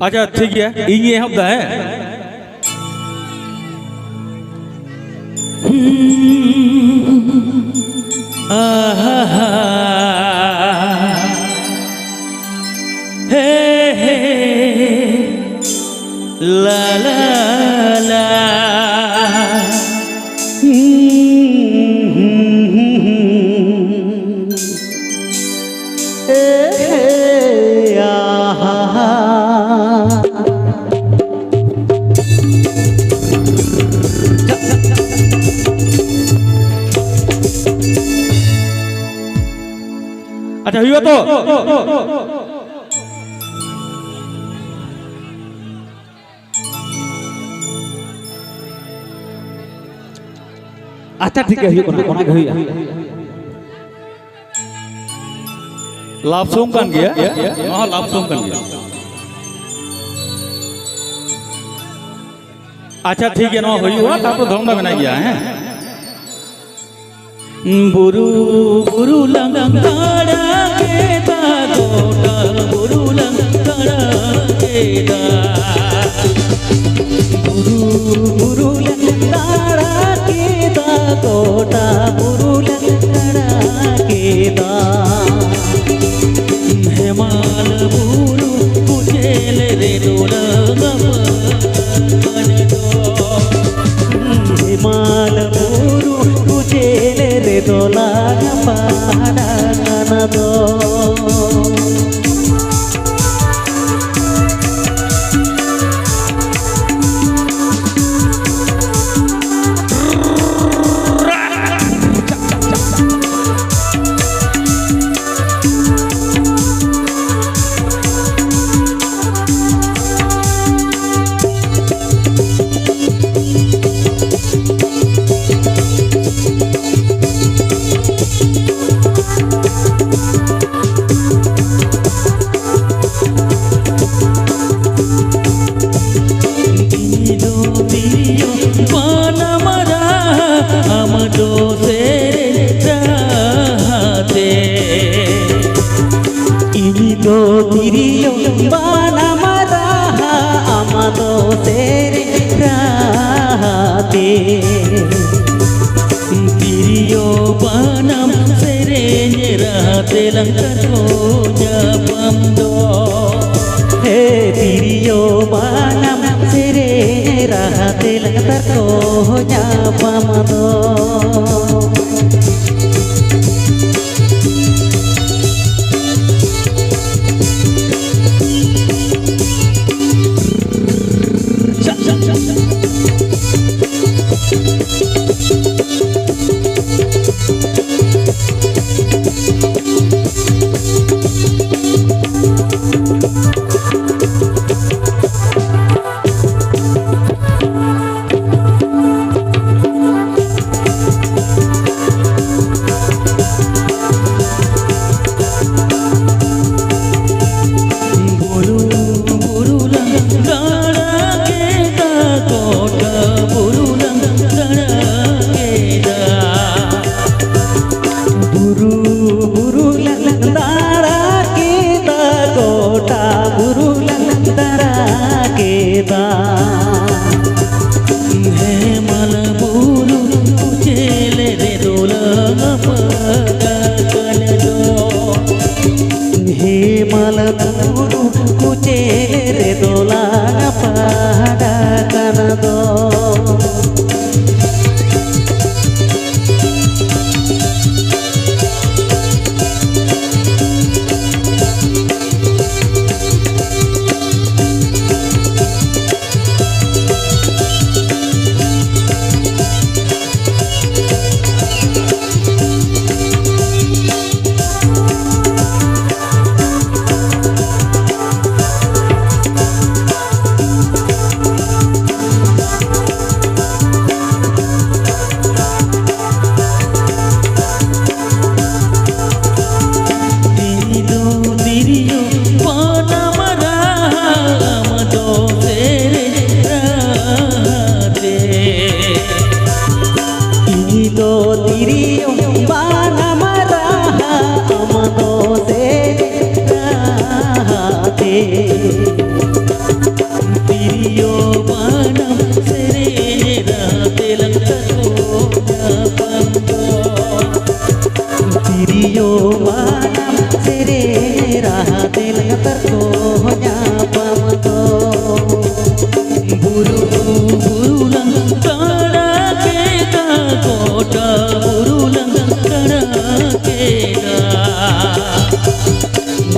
अच्छा ठीक है ये हम है हे ला ला ला अच्छा हुआ तो अच्छा ठीक है कोना हुआ लाभ सोम kan गया हां लाभ सोम kan गया अच्छा ठीक है ना हुआ तापर धर्म बना गया है बुरु बुरु लंगड़ा केदा गोटा बुरु लंगड़ा केदा बुरु बुरु लंगड़ा केदा गोटा बुरु लंगड़ा केदा हेमाल बुरु कुचेल रे डोला हेमाल बुरु कुचेल रे डोला पाड़ा कनदो तिरियो बनम सेरेंज रहते लंकर को जपम दो हे तिरियो बनम सेरेंज रहते लंकर को जपम दो Diriyo manam sere rahatil terkonya pamato buru burulang kada keda kota burulang kada keda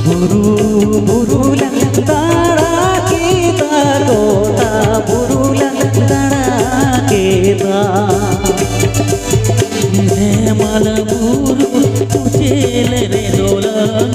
buru burulang kada kita kota burulang kada keda malaburu tuchele re dolan